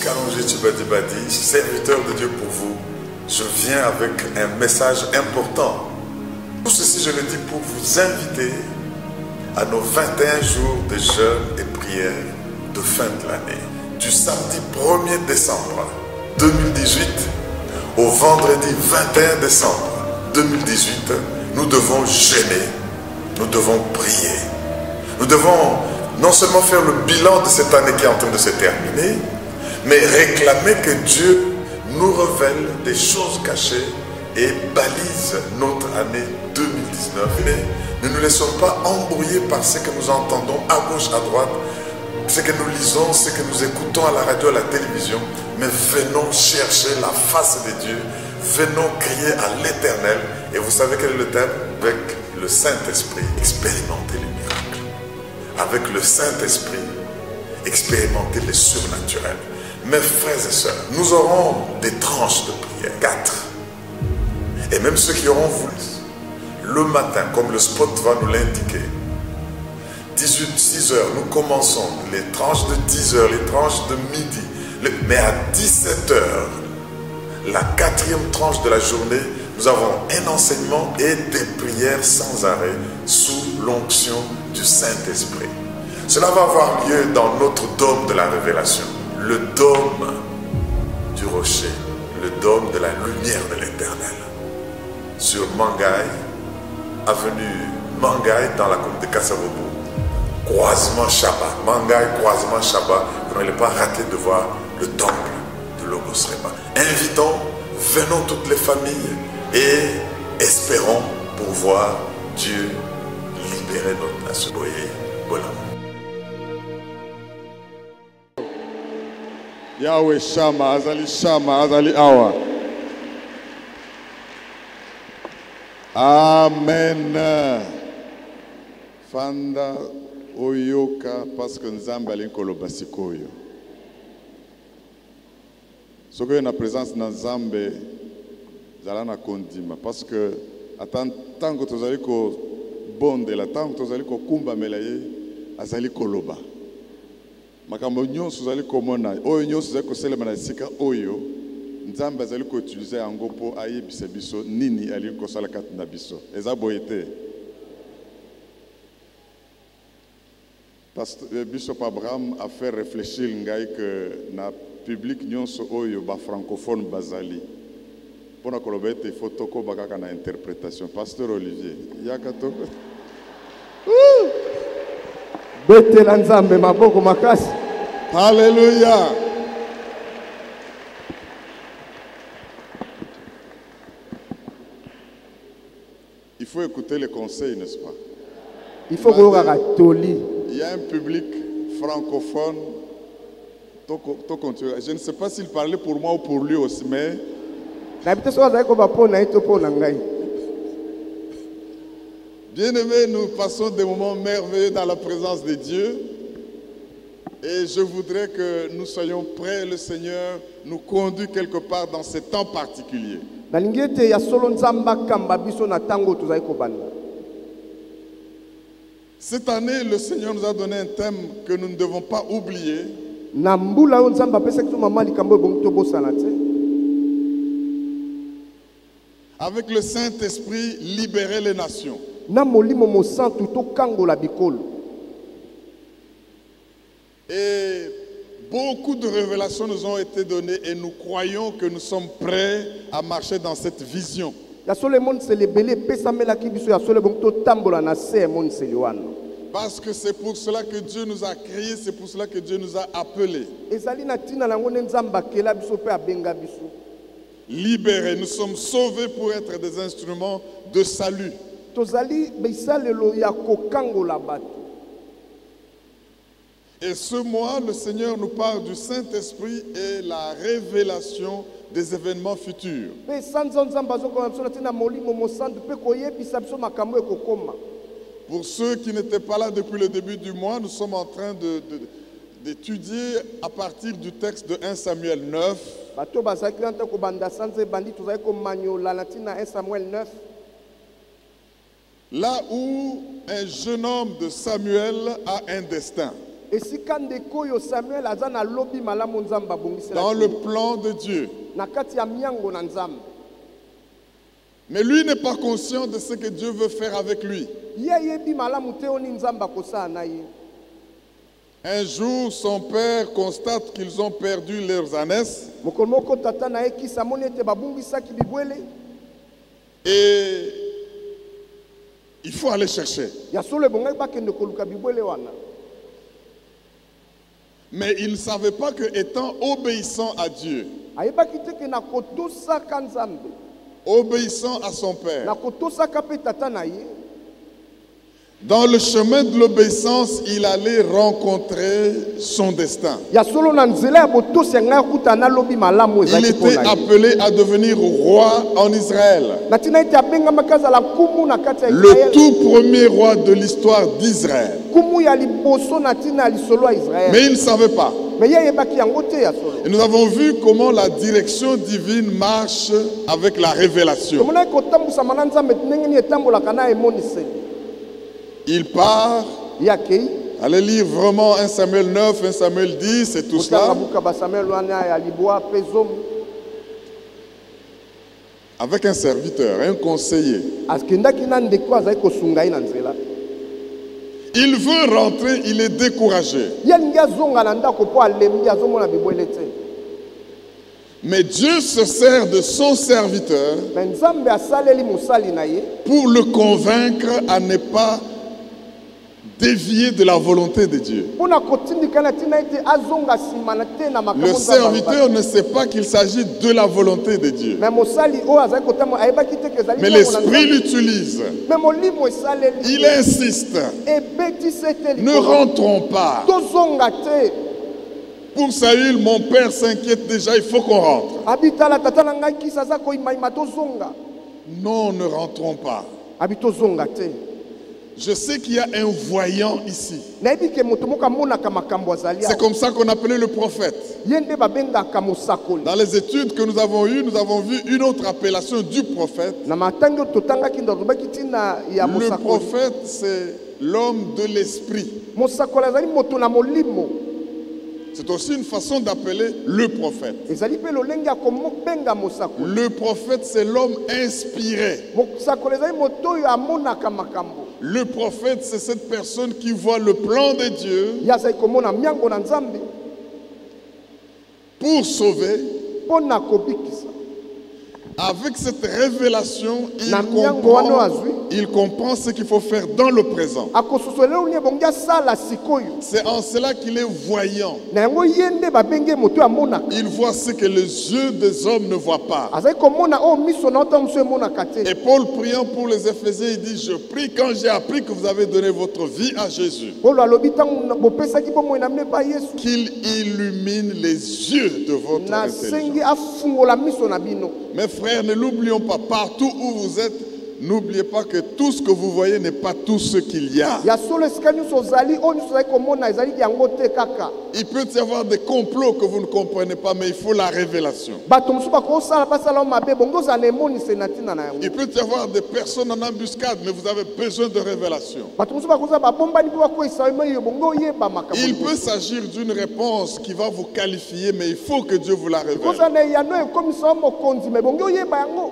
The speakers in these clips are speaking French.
Kalonji Tchibadi, serviteur de Dieu pour vous, je viens avec un message important. Tout ceci, je le dis pour vous inviter à nos 21 jours de jeûne et prière de fin de l'année. Du samedi 1er décembre 2018 au vendredi 21 décembre 2018, nous devons jeûner, nous devons prier. Nous devons non seulement faire le bilan de cette année qui est en train de se terminer, mais réclamer que Dieu nous révèle des choses cachées et balise notre année 2019. Mais ne nous laissons pas embrouiller par ce que nous entendons à gauche, à droite, ce que nous lisons, ce que nous écoutons à la radio, à la télévision, mais venons chercher la face de Dieu, venons crier à l'Éternel. Et vous savez quel est le thème? Avec le Saint-Esprit, expérimenter les miracles. Avec le Saint-Esprit, expérimenter les surnaturels. Mes frères et sœurs, nous aurons des tranches de prière, 4. Et même ceux qui auront voulu, le matin, comme le spot va nous l'indiquer, 6 heures, nous commençons les tranches de 10 heures, les tranches de midi. Mais à 17 heures, la 4e tranche de la journée, nous avons un enseignement et des prières sans arrêt sous l'onction du Saint-Esprit. Cela va avoir lieu dans notre dôme de la révélation, le dôme du rocher, le dôme de la lumière de l'Éternel, sur Mangaï, avenue Mangaï dans la commune de Kassarobo. Croisement Shabbat, Mangaï, croisement Shabbat. Vous n'allez pas rater de voir le temple de Logos Rema. Invitons, venons toutes les familles et espérons pour voir Dieu libérer notre nation. Voilà. Yahweh Shama, Azali Awa. Amen. Fanda oyoka parce que nzambe alinkoloba sikoyo. Sokoyo na présence na nzambe zala na kondima parce que tango tozali ko bondela tango tozali ko kumba melaye azali koloba. Makambo nyonso zali komona oyo nyonso zali koselema na sika oyo nzambe azali ko utiliser yango po ayebisa biso nini ali kosala kati na biso eza boyete. Bishop Abraham a fait réfléchir ngai que na public nyonso oyo ba francophone bazali pona kolobete fotoko bakaka na interprétation. Pasteur Olivier yakato betela nzambe maboko makasi. Alléluia. Il faut écouter les conseils, n'est-ce pas? Il faut que toli. Il y a un public francophone. Je ne sais pas s'il parlait pour moi ou pour lui aussi, mais bien-aimés, nous passons des moments merveilleux dans la présence de Dieu. Et je voudrais que nous soyons prêts, le Seigneur nous conduit quelque part dans ce temps particulier. Cette année, le Seigneur nous a donné un thème que nous ne devons pas oublier. Avec le Saint-Esprit, libérer les nations. Et beaucoup de révélations nous ont été données et nous croyons que nous sommes prêts à marcher dans cette vision. Parce que c'est pour cela que Dieu nous a créés, c'est pour cela que Dieu nous a appelés. Libérés, nous sommes sauvés pour être des instruments de salut. Et ce mois, le Seigneur nous parle du Saint-Esprit et la révélation des événements futurs. Pour ceux qui n'étaient pas là depuis le début du mois, nous sommes en train d'étudier à partir du texte de 1 Samuel 9. Là où un jeune homme de Samuel a un destin. esika ndeko oyo Samuel aza na lobi malamu nzambe abongisela dans le plan de Dieu. na kati ya miango na nzambe. Mais lui n'est pas conscient de ce que Dieu veut faire avec lui. Ye yebi malamu te oni nzambe akosala na ye. Un jour, son père constate qu'ils ont perdu leurs ânesses. Mokolo moko tata na ye kisa moni ete babungisaki bibwele. Et il faut aller chercher. Ya solo ebongai bakende koluka bibwele wana. Mais il ne savait pas que, étant obéissant à Dieu, Ayebaki te ke na kotosaka nzambe, obéissant à son na père, kotosaka pe tata na ye, dans le chemin de l'obéissance, il allait rencontrer son destin. ya solo na nzela ya botosi ngai kuta na lobi malamu Il ezaki était pona ye. appelé à devenir roi en Israël. Na tina ete abengama kazala kumu na kati ya Le Israel. tout premier roi de l'histoire d'Israël. Kumu ya liboso na tina lisolo ya Israel. Mais il ne savait pas. Mais ye yebaki yango te ya solo. Et nous avons vu comment la direction divine marche avec la révélation. Tomona kotambusa mana nzambe ndenge ni etambolaka na emoniseli. Il part, Ya kei allez lire vraiment 1 Samuel 9, 1 Samuel 10 et tout kotanga cela, buka ba Samuel wana ya libwa pezomu. avec un serviteur, un conseiller. Askendaki na ndeko azali kosunga ye na nzela. Il veut rentrer, il est découragé. Ye lingi azonga na ndako po alembi azomona bibwele te. Mais Dieu se sert de son serviteur Mais nzambe asaleli mosali na ye pour le convaincre à ne pas dévier de la volonté de Dieu. mpona kotindika na tina ete azonga nsima na te na makambo Le nzambe alobaki. serviteur ne sait pas qu'il s'agit de la volonté de Dieu. Mais mosali oyo azali kotama ayebaki te ke ezali Mais bongo na l'Esprit Nzambe. l'utilise. Mais molimo esaleli Il insiste. ebetisi ete Ne likolo. rentrons pas. Tozonga te. Pour Saül, mon père s'inquiète déjà, il faut qu'on rentre. Abitala tata na ngai kisa aza koyimayima tozonga. Non, ne rentrons pas. Abi tozonga te. Je sais qu'il y a un voyant ici. Nayebi ke moto moko amonaka makambo azali C'est awa. comme ça qu'on appelait le prophète. Ye nde babengaka mosakoli. Dans les études que nous avons eues, nous avons vu une autre appellation du prophète. Na matangi oyo totangaki ndo tobaki ntina ya Le mosakoli. prophète, c'est l'homme de l'esprit. Mosakoli azali moto na molimo. C'est aussi une façon d'appeler le prophète. Ezali pe lolenge ya kobenga mosakoli. Le prophète, c'est l'homme inspiré. Mosakoli ezali moto oyo amonaka makambo. Le prophète, c'est cette personne qui voit le plan de Dieu Ye azali komona miango na nzambe pour sauver. mpona kobikisa. Avec cette révélation, il comprend ce qu'il faut faire dans le présent. Akososoleli oyo ebongi asala sikoyo. C'est en cela qu'il est voyant. Na yango ye nde babenge moto oyo amonaka. Il voit ce que les yeux des hommes ne voient pas. Azali komona oyo miso na ota mosu emonaka te. Et Paul, priant pour les Éphésiens, il dit, je prie quand j'ai appris que vous avez donné votre vie à Jésus, Polo alobi ntango bopesaki bomoi na mne pa Yesu. qu'il illumine les yeux de votre Nasengi intelligence. afungola miso na bino. Mes frères, ne l'oublions pas, partout où vous êtes, n'oubliez pas que tout ce que vous voyez n'est pas tout ce qu'il y a. Ya solo esika nyonso ozali oyo nyonso ozali komona ezali yango te kaka. Il peut y avoir des complots que vous ne comprenez pas, mais il faut la révélation. Bato mosusu bakosala basala oyo mabe bongo ozala emonise na ntina na yango. Il peut y avoir des personnes en embuscade, mais vous avez besoin de révélation. Bato mosusu bakozala babombani mpo bakweyisa oyo bongo oyeba makambo. Il peut s'agir d'une réponse qui va vous qualifier, mais il faut que Dieu vous la révèle. kozala na eyano ekomisa yo mokonzi me bongo oyeba yango.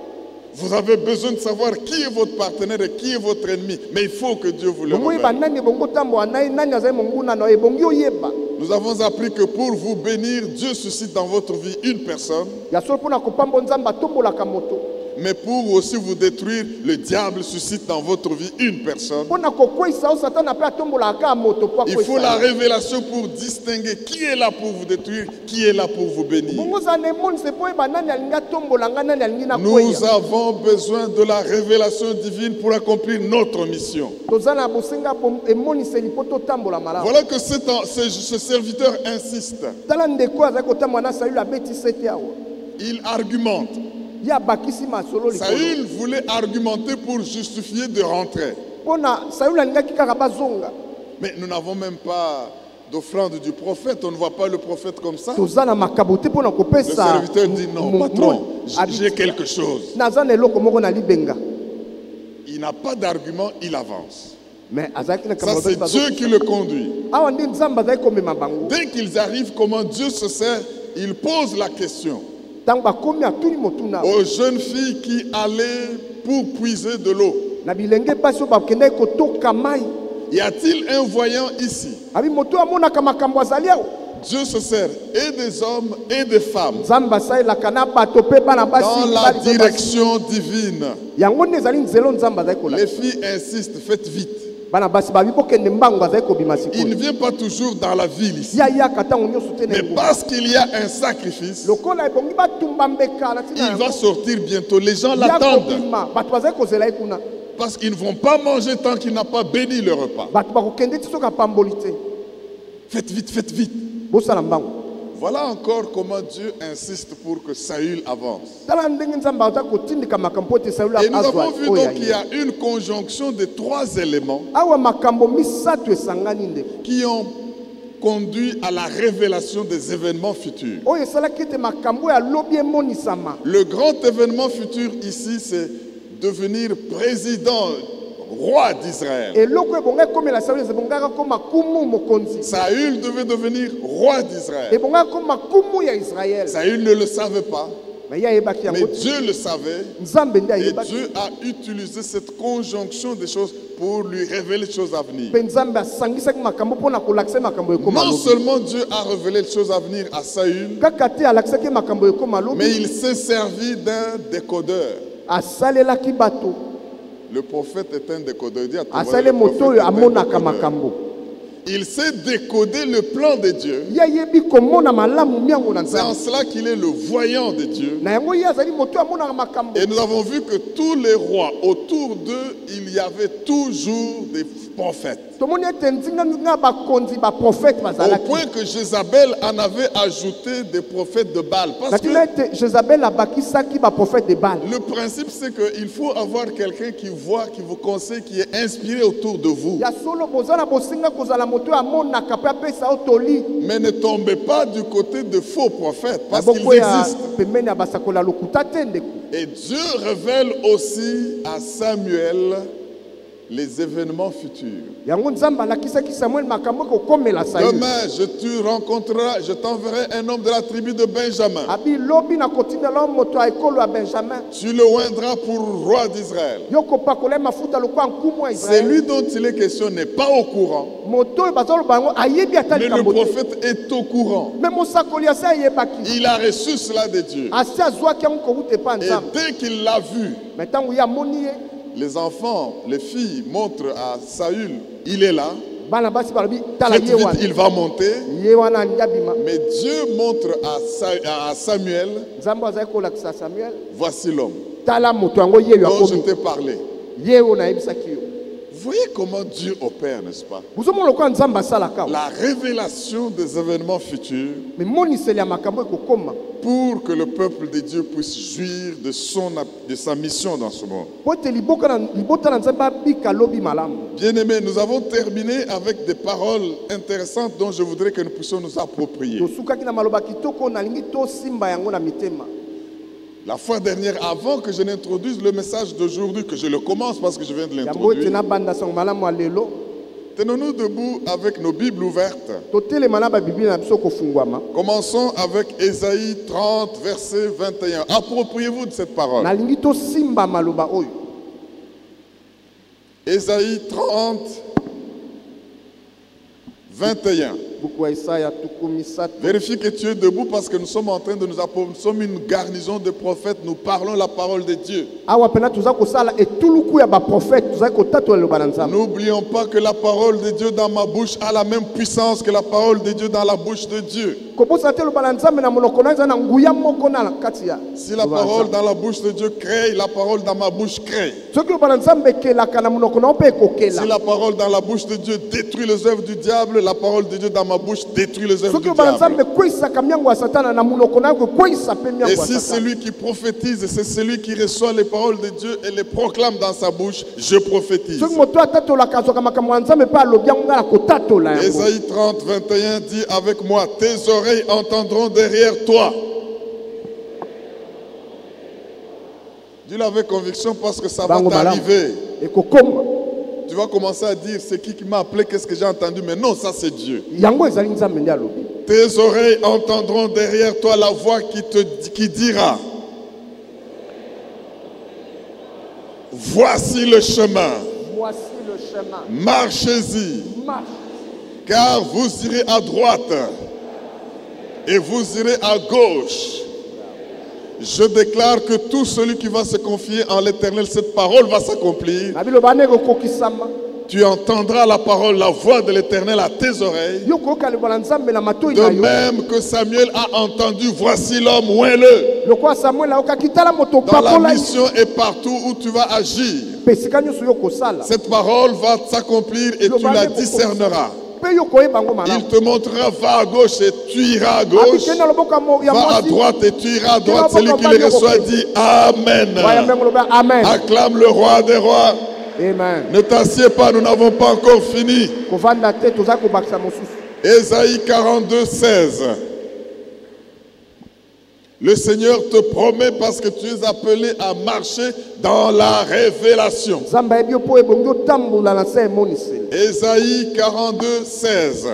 Vous avez besoin de savoir qui est votre partenaire et qui est votre ennemi, mais il faut que Dieu vous le bongo oyeba révèle. nani bongo tambola naye nani azali monguna na ebongi oyeba. Nous avons appris que pour vous bénir, Dieu suscite dans votre vie une personne, Ya solo mpona kopamba nzambe atombolaka moto. mais pour aussi vous détruire, le diable suscite dans votre vie une personne. Mpona kokweyisa yo satana mpe atombolaka moto po Il faut la akweyisa. révélation pour distinguer qui est là pour vous détruire, qui est là pour vous bénir. bongo ozala na emonise po oyeba nani alingi atombola nga nani alingi Nous nakweya. avons besoin de la révélation divine pour accomplir notre mission. Toza na bosenga emoniseli po totambola malamu. Voilà que ce serviteur insiste. Tala ndeko azali kotambola na Saül abetisi ete awa. Il argumente. Ye abakisi masolo likolo. Saül voulait argumenter pour justifier de rentrer. Mpona Saül alingaki kaka bazonga. Mais nous n'avons même pas d'offrande du prophète. On ne voit pas le prophète comme ça. Toza na makabo te mpona Le kopesa. serviteur dit non, patron, j'ai quelque chose. Naza na eloko moko na libenga. Il n'a pas d'argument, il avance. Mais azalaki na Ça, kambo c'est Dieu qui le conduit. awa nde nzambe azali komema bango. Dès qu'ils arrivent, comment Dieu se sert, il pose la question Ntango bakomi atuni motuna aux jeunes filles qui allaient pour puiser de l'eau. na bilenge basi oyo bakendaki kotoka mai. Y a-t-il un voyant ici? Abi moto amonaka makambo azali awa. Dieu se sert et des hommes et des femmes Nzambe asalelaka na bato mpe bana basi dans la direction divine. yango nde ezali nzelo nzambe azali Les kolakisa. filles insistent, faites vite. Bana basi babi bokende mbango azali kobima Il ne sikoyo. vient pas toujours dans la ville ici. Ya yaka ntango nyonso te na Mais engumba. parce qu'il y a un sacrifice, Lokola ebongi batumba mbeka na ntina il va yango. sortir bientôt. Les gens Ya l'attendent kobima bato bazali kozela ye kuna. parce qu'ils ne vont pas manger tant qu'il n'a pas béni le repas. Bato bakokende ti soki apamboli te. Faites vite, faites vite. Bosala mbango. Voilà encore comment Dieu insiste pour que Saül avance. Tala ndenge nzambe aza kotindika makambo ete Sauli Et nous azwa avons vu oyo donc qu'il y aye. a une conjonction de 3 éléments Awa makambo misato esangani ndeko. qui ont conduit à la révélation des événements futurs. Oyo esalaki ete makambo oyo alobi emonisama. Le grand événement futur ici, c'est devenir président, roi d'Israël. Eloko ebonga ekomela Sauli ebongaka koma kumu mokonzi. Saül devait devenir roi d'Israël. Ebongaka koma kumu ya Israël. Saül ne le savait pas, Mais ye ayebaki mais yango te. Dieu le savait. Nzambe nde Et ayebaki. Dieu a utilisé cette conjonction des choses pour lui révéler les choses à venir. Mpe Nzambe asangisaki makambo mpona kolakisa makambo ekoma Non lobi. seulement Dieu a révélé les choses à venir à Saül, Kaka te alakisaki makambo ekoma lobi. mais il s'est servi d'un décodeur. Asalelaki bato. Le prophète est un décodeur. Il dit à tout le monde, Asale le moto prophète oyo est un amonaka décodeur. makambo. Il sait décoder le plan de Dieu. Ye ayebi komona malamu miango na C'est en Nzambe. cela qu'il est le voyant de Dieu. Na yango ye azali moto oyo amonaka makambo. Et nous avons vu que tous les rois, autour d'eux, il y avait toujours des prophètes. Tomoni ete nzinga bakonzi baprofete Au bazalaki. point que Jézabel en avait ajouté des prophètes de Baal. Parce que Natina ete Jézabel abakisaki baprofete de Baal. le principe, c'est qu'il faut avoir quelqu'un qui voit, qui vous conseille, qui est inspiré autour de vous. Ya solo bozala bosinga kozala moto oyo amonaka mpe apesa yo toli. Mais ne tombez pas du côté de faux prophètes, parce Na qu'ils boko ya existent. pembeni ya basakola lokuta te ndeko. Et Dieu révèle aussi à Samuel les événements futurs. Yango Nzambe alakisaki Samuel makambo kokomela Saül. Demain, je t'enverrai un homme de la tribu de Benjamin. Abi lobi na kotindela moto ya ekolo ya Benjamin. Tu le oindras pour roi d'Israël. Yo kopakola mafuta lokwa nkumu ya C'est Israël. lui dont il est question n'est pas au courant. Moto oyo bazoloba yango ayebi ata Mais le likambo te. prophète est au courant. Me mosakoli ase ayebaki. Il a reçu cela de Dieu. Asi azwaki yango kowuta epa Et Nzambe. dès qu'il l'a vu, Me ntango ye amoni ye les enfants, les filles montrent à Saül, il est là. bana basi balobi tala Faites ye vite, wana. il va monter. Ye wana alingi abima. Mais Dieu montre à Samuel, Nzambe azali kolakisa Samuel. voici l'homme Tala moto yango ye yo dont je akomi. t'ai parlé. Ye oyo nayebisaki yo. Vous voyez comment Dieu opère, n'est-ce pas? Bozomona lokola Nzambe asalaka. La révélation des événements futurs Me moniseli ya makambo ekokoma. pour que le peuple de Dieu puisse jouir de sa mission dans ce monde. Po ete libota na Nzambe abika lobi malamu. Bien-aimés, nous avons terminé avec des paroles intéressantes dont je voudrais que nous puissions nous approprier. Tosukaki na maloba kitoko nalingi tosimba yango na mitema. La fois dernière, avant que je n'introduise le message d'aujourd'hui, que je le commence parce que je viens de Yango ete l'introduire, na banda sango malamu ya lelo. tenons-nous debout avec nos Bibles ouvertes. Totelema na babiblia na biso kofungwama. Commençons avec Ésaïe 30, verset 21. Appropriez-vous de cette parole. Nalingi tosimba maloba oyo. Ésaïe 30, 21. Buku ya Isaya tukumi satu. Vérifie que tu es debout parce que nous sommes en train de nous approcher. Nous sommes une garnison de prophètes. Nous parlons la parole de Dieu. Awa pena tuza kosala etuluku ya baprofete tuza kotatola loba na Nzambe. N'oublions pas que la parole de Dieu dans ma bouche a la même puissance que la parole de Dieu dans la bouche de Dieu. Kobosa te loba na Nzambe na monoko na eza na nguya moko na kati ya. Si la parole dans la bouche de Dieu crée, la parole dans ma bouche crée. Soki loba na Nzambe ekelaka na monoko na mpe ekokela. Si la parole dans la bouche de Dieu détruit les œuvres du diable, la parole de Dieu dans ma bouche détruit les œuvres Soki du loba na diable. Nzambe kweisaka miango ya Satana na monoko na kweisa pe miango Et ya si Satana. celui qui prophétise, c'est celui qui reçoit les paroles de Dieu et les proclame dans sa bouche, je prophétise. Soki moto atatolaka azwaka makambo ya Nzambe mpe alobi yango nga na kotatola yango. Ésaïe 30, 21 dit avec moi, tes oreilles entendront derrière toi. Dis-le avec conviction parce que ça va Bango malamu. t'arriver. Ekokoma. tu vas commencer à dire c'est qui m'a appelé, qu'est-ce que j'ai entendu, mais non, ça c'est Dieu. yango ezali nzambe nde alobi. Tes oreilles entendront derrière toi la voix qui dira voici le chemin, Voici le chemin. marchez-y, Marche. car vous irez à droite et vous irez à gauche. Je déclare que tout celui qui va se confier en l'Éternel, cette parole va s'accomplir. Na biloba ndenge okokisama. Tu entendras la parole, la voix de l'Éternel à tes oreilles. Yo koyoka libola nzambe na matoi na De yo. même que Samuel a entendu, voici l'homme, ouin-le. Lokola Samuel ayokaki tala moto Dans la pakola mission et partout où tu vas agir, mpe esika nyonso yo kosala. cette parole va s'accomplir et tu la discerneras. Mpe yo koyeba yango Il malamu. te montrera, va à gauche et tu iras à gauche. Abikende na loboko ya Va à mwasi. droite et tu iras à droite. Celui qui le reçoit dit Amen. Waya mbengo loba amen. Acclame le roi des rois. Amen. Ne t'assieds pas, nous n'avons pas encore fini. Kovanda te toza kobakisa mosusu. Ésaïe 42, 16. Le Seigneur te promet parce que tu es appelé à marcher dans la révélation. Nzambe ayebi yo mpo ebongi otambola na se emoniseli. Ésaïe 42, 16.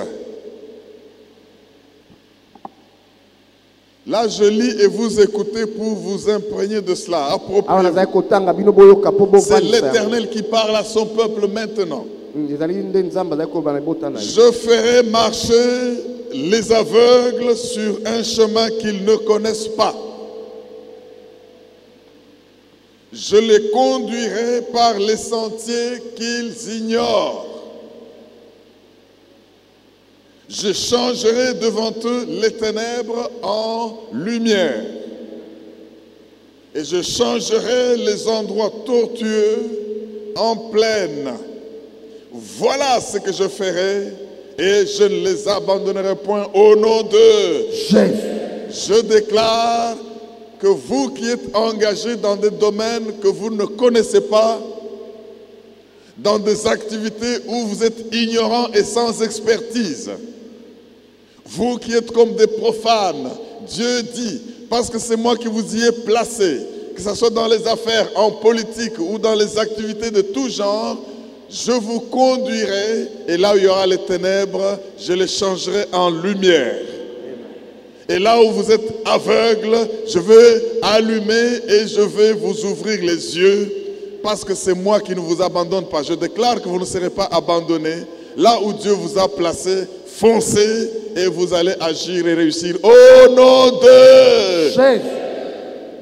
Là, je lis et vous écoutez pour vous imprégner de cela. Awa Appropriez-vous. nazali kotanga bino boyoka mpo C'est bovandisa. l'Éternel qui parle à son peuple maintenant. Ezali nde nzambe azali koloba na ebota na yo. Je ferai marcher les aveugles sur un chemin qu'ils ne connaissent pas. Je les conduirai par les sentiers qu'ils ignorent. Je changerai devant eux les ténèbres en lumière. Et je changerai les endroits tortueux en plaine. Voilà ce que je ferai et je ne les abandonnerai point au nom de Jésus. Je déclare que vous qui êtes engagés dans des domaines que vous ne connaissez pas, dans des activités où vous êtes ignorants et sans expertise, vous qui êtes comme des profanes, Dieu dit, parce que c'est moi qui vous y ai placé, que ce soit dans les affaires, en politique ou dans les activités de tout genre, je vous conduirai et là où il y aura les ténèbres, je les changerai en lumière. Et là où vous êtes aveugles, je vais allumer et je vais vous ouvrir les yeux parce que c'est moi qui ne vous abandonne pas. Je déclare que vous ne serez pas abandonnés. Là où Dieu vous a placé, foncez et vous allez agir et réussir. Au nom de Jésus.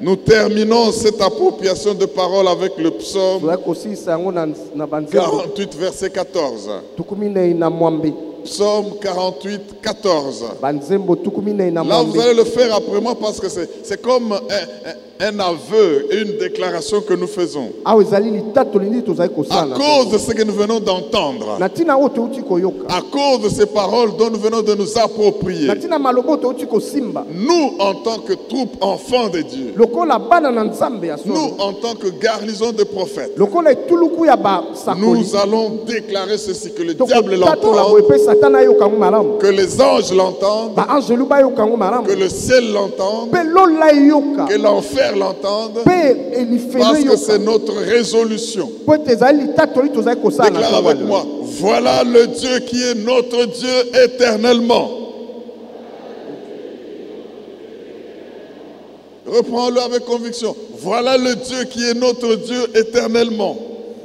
Nous terminons cette appropriation de parole avec le psaume Tozali kosilisa yango na banzembo 48, verset 14. tukumi nei na mwambe. Psaume 48, 14. Banzembo tukumi nei na Là, vous mwambe. allez le faire après moi parce que c'est comme un aveu, une déclaration que nous faisons. Awa ezali litatoli nini tozali À kosala. cause de ce que nous venons d'entendre, Na ntina oyo touti koyoka. à cause de ces paroles dont nous venons de nous approprier, Na ntina maloba oyo touti kosimba. nous, en tant que troupe enfants de Dieu, Lokola bana na nzambe ya nous, solo. en tant que garnison de prophètes, Lokola etuluku ya basakoli. nous allons déclarer ceci, que le diable Tokotatola l'entende, boye mpe satana ayoka yango malamu. que les anges l'entendent, Baangelu bayoka yango malamu. que le ciel l'entende, Mpe lola eyoka. que l'enfer l'entende, Mpe elifelo parce que c'est eyoka. notre résolution. Po ete ezali litatoli tozali kosala na Déclare ntongo avec ya moi, voilà le Dieu qui est notre Dieu éternellement. Reprends-le avec conviction. Voilà le Dieu qui est notre Dieu éternellement.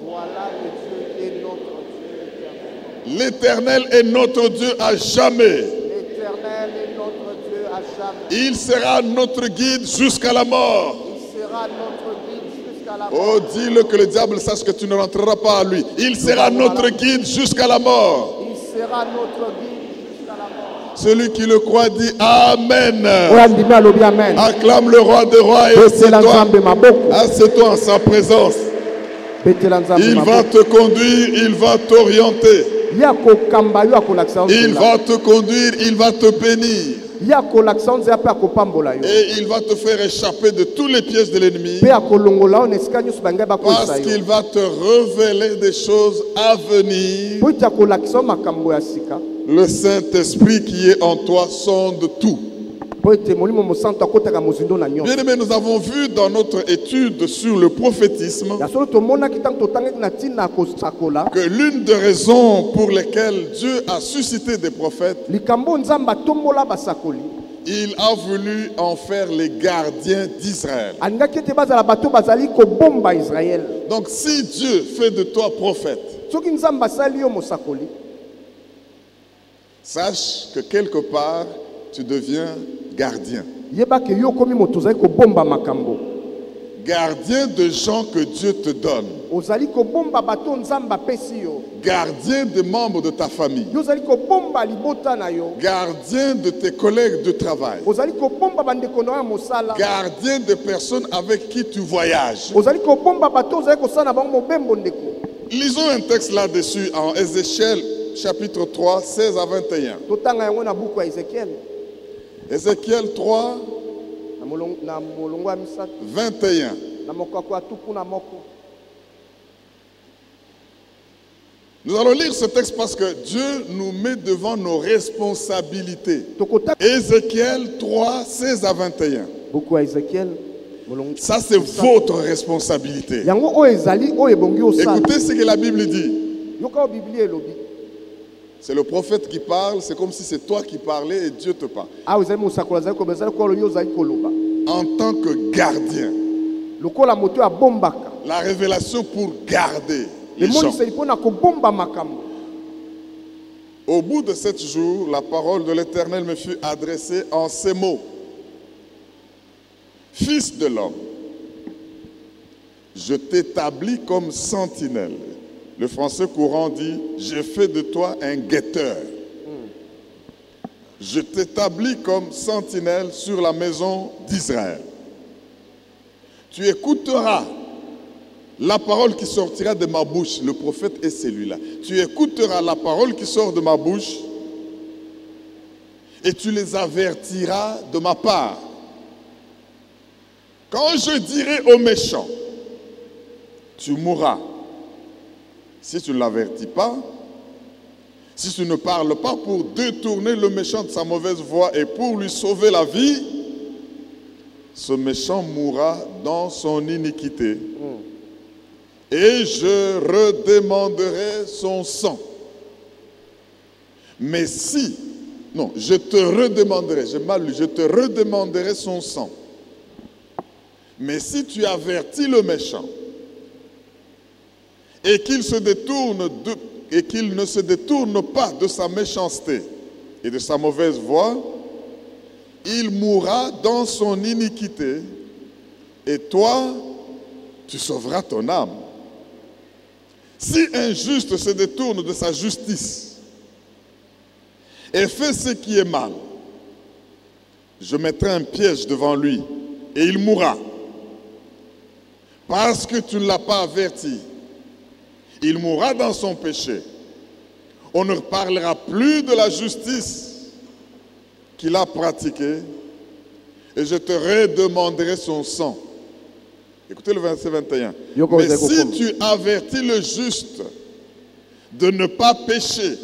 Voilà le Dieu qui est notre Dieu éternel. L'Éternel est notre Dieu à jamais. L'éternel est notre Dieu à jamais. Il sera notre guide jusqu'à la mort. Il sera notre guide jusqu'à la mort. Oh, dis-le que le diable sache que tu ne rentreras pas à lui. Il sera notre guide jusqu'à la mort. Il sera notre guide jusqu'à la mort. Celui qui le croit dit Amen. Oyo andimi alobi amen. Acclame le roi des rois et Betela assieds-toi. nzambe maboko. Assieds-toi en sa présence. Betela nzambe Il va maboko. te conduire, il va t'orienter. Ye akokamba yo akolakisa yo Il nzela. va te conduire, il va te bénir. Ye akolakisa yo nzela mpe akopambola yo. Et il va te faire échapper de tous les pièges de l'ennemi. Mpe akolongola yo na esika nyonso bangai bakoyisa Parce yo. qu'il va te révéler des choses à venir. Po ete akolakisa yo makambo ya sika. Le Saint-Esprit qui est en toi sonde tout. Bien-aimés, nous avons vu dans notre étude sur le prophétisme que l'une des raisons pour lesquelles Dieu a suscité des prophètes, il a voulu en faire les gardiens d'Israël. Donc si Dieu fait de toi prophète, sache que quelque part tu deviens gardien. Gardien de gens que Dieu te donne. Gardien de membres de ta famille. Gardien de tes collègues de travail. Gardien de personnes avec qui tu voyages. Lisons un texte là-dessus en Ézéchiel chapitre 3, 16 à 21. Ézéchiel 3, 21. Nous allons lire ce texte parce que Dieu nous met devant nos responsabilités. Ézéchiel 3, 16 à 21. Ça, c'est votre responsabilité. Écoutez ce que la Bible dit. C'est le prophète qui parle, c'est comme si c'est toi qui parlais et Dieu te parle. En tant que gardien, la révélation pour garder les gens. Au bout de 7 jours, la parole de l'Éternel me fut adressée en ces mots. Fils de l'homme, je t'établis comme sentinelle. Le français courant dit, j'ai fait de toi un guetteur. Je t'établis comme sentinelle sur la maison d'Israël. Tu écouteras la parole qui sortira de ma bouche. Le prophète est celui-là. Tu écouteras la parole qui sort de ma bouche et tu les avertiras de ma part. Quand je dirai aux méchants, tu mourras. Si tu ne l'avertis pas, si tu ne parles pas pour détourner le méchant de sa mauvaise voie et pour lui sauver la vie, ce méchant mourra dans son iniquité. Et je redemanderai son sang. Mais si, non, je te redemanderai, j'ai mal lu, je te redemanderai son sang. Mais si tu avertis le méchant, et qu'il ne se détourne pas de sa méchanceté et de sa mauvaise voie, il mourra dans son iniquité et toi, tu sauveras ton âme. Si un juste se détourne de sa justice et fait ce qui est mal, je mettrai un piège devant lui et il mourra. Parce que tu ne l'as pas averti, il mourra dans son péché. On ne parlera plus de la justice qu'il a pratiquée et je te redemanderai son sang. Écoutez le verset 21. Mais si tu avertis le juste de ne pas pécher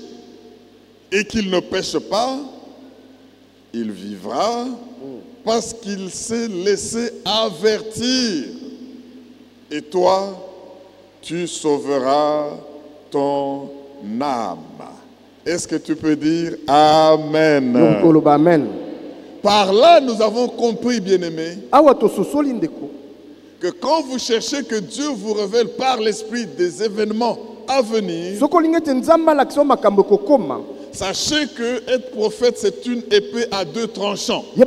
et qu'il ne pêche pas, il vivra parce qu'il s'est laissé avertir. Et toi, tu sauveras ton âme. Est-ce que tu peux dire Amen? Par là, nous avons compris, bien-aimés, que quand vous cherchez que Dieu vous révèle par l'Esprit des événements à venir, sachez que être prophète, c'est une épée à 2 tranchants. Elle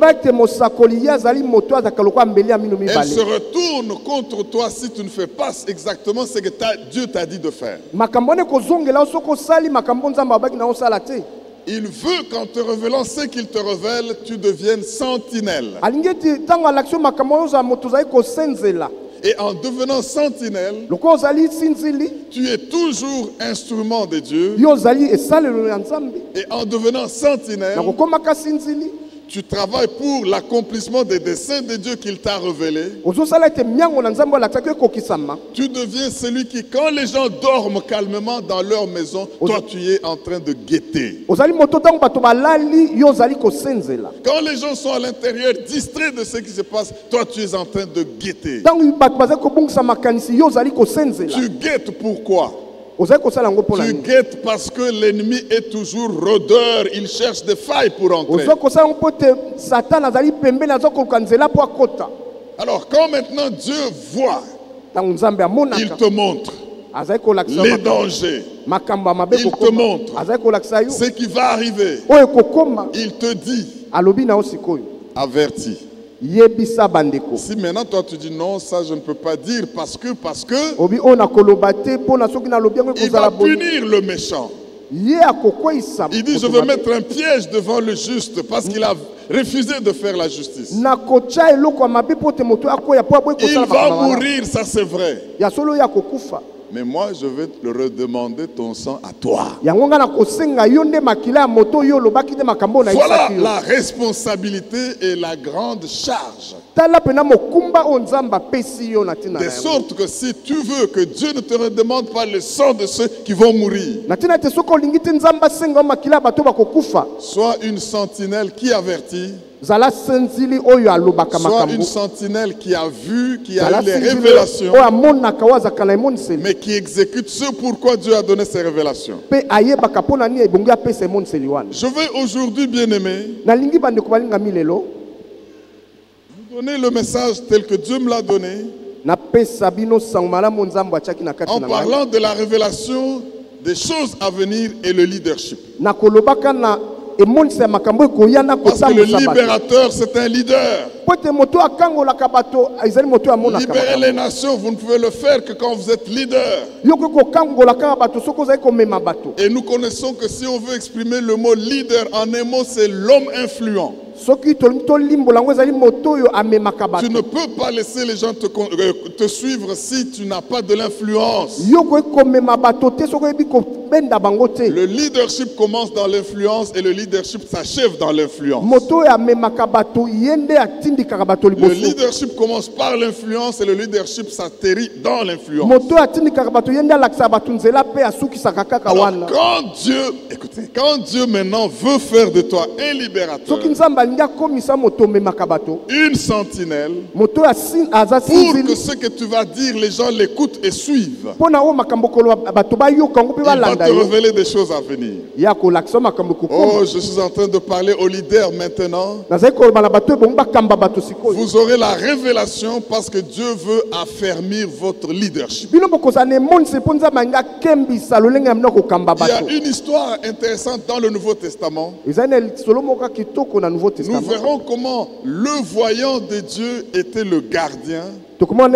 se retourne contre toi si tu ne fais pas exactement ce que Dieu t'a dit de faire. Il veut qu'en te révélant ce qu'il te révèle, tu deviennes sentinelle. Et en devenant sentinelle, tu es toujours instrument de Dieu. Et en devenant sentinelle, tu travailles pour l'accomplissement des desseins de Dieu qu'il t'a révélés. Tu deviens celui qui, quand les gens dorment calmement dans leur maison, toi tu es en train de guetter. Quand les gens sont à l'intérieur distraits de ce qui se passe, toi tu es en train de guetter. Tu guettes pourquoi? Tu guettes parce que l'ennemi est toujours rôdeur, il cherche des failles pour entrer. Alors quand maintenant Dieu voit, il te montre les dangers, il te montre ce qui va arriver, il te dit, avertis. Si maintenant toi tu dis non, ça je ne peux pas dire parce que il va punir le méchant. Il dit je veux mettre un piège devant le juste parce qu'il a refusé de faire la justice. Il va mourir, ça c'est vrai. Mais moi, je vais te redemander ton sang à toi. Voilà la responsabilité et la grande charge. De sorte que si tu veux que Dieu ne te redemande pas le sang de ceux qui vont mourir, sois une sentinelle qui avertit. Soit une sentinelle qui a vu, qui a eu les révélations, mais qui exécute ce pourquoi Dieu a donné ces révélations. Je veux aujourd'hui, bien-aimés, vous donner le message tel que Dieu me l'a donné, en parlant de la révélation des choses à venir et le leadership. Parce que le libérateur, c'est un leader. Libérer les nations, vous ne pouvez le faire que quand vous êtes leader. Et nous connaissons que si on veut exprimer le mot leader en un mot, c'est l'homme influent. Tu ne peux pas laisser les gens te suivre si tu n'as pas de l'influence. Le leadership commence dans l'influence et le leadership s'achève dans l'influence. Le leadership commence par l'influence et le leadership s'atterrit dans l'influence. Alors, quand Dieu maintenant veut faire de toi un libérateur, une sentinelle, pour que ce que tu vas dire, les gens l'écoutent et suivent, il va te révéler des choses à venir. Oh, je suis en train de parler aux leaders maintenant. Vous aurez la révélation parce que Dieu veut affermir votre leadership. Il y a une histoire intéressante dans le Nouveau Testament. Nous verrons comment le voyant de Dieu était le gardien. Et comment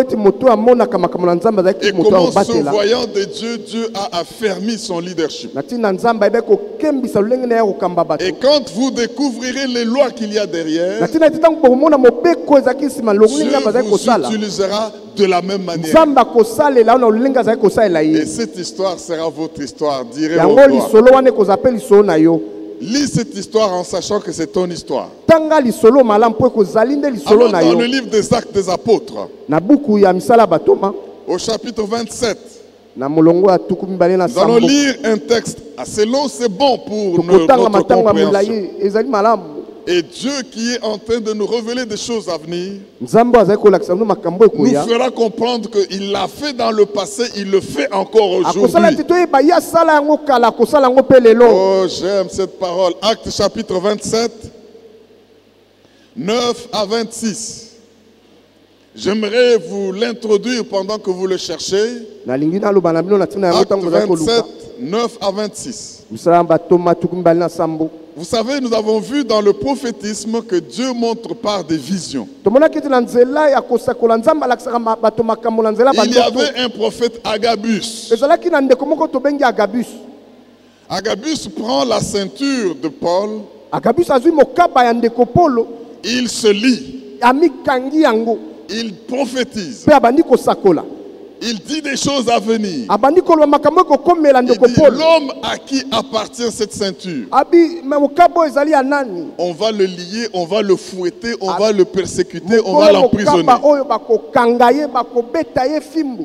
ce voyant de Dieu, Dieu a affermi son leadership. Et quand vous découvrirez les lois qu'il y a derrière, Dieu vous utilisera de la même manière. Et cette histoire sera votre histoire. Direz au revoir. Lis cette histoire en sachant que c'est ton histoire. Alors dans le livre des Actes des Apôtres, au chapitre 27, nous allons lire un texte assez long, c'est bon pour notre compréhension. Et Dieu qui est en train de nous révéler des choses à venir nous fera comprendre qu'il l'a fait dans le passé, il le fait encore aujourd'hui. Oh, j'aime cette parole. Acte chapitre 27, 9 à 26. J'aimerais vous l'introduire pendant que vous le cherchez. Acte 27, 9 à 26. Vous savez, nous avons vu dans le prophétisme que Dieu montre par des visions. Il y avait un prophète Agabus. Agabus prend la ceinture de Paul. Il se lie. Il prophétise. Il dit des choses à venir. abandi koloba makambo ekokomela Il ndeko dit Paul. l'homme à qui appartient cette ceinture. Abi me mokabo ezali ya nani? On va le lier, on va le fouetter, on va le persécuter, on va Mokolo l'emprisonner. mokaba oyo bakokanga ye bakobeta ye fimbu.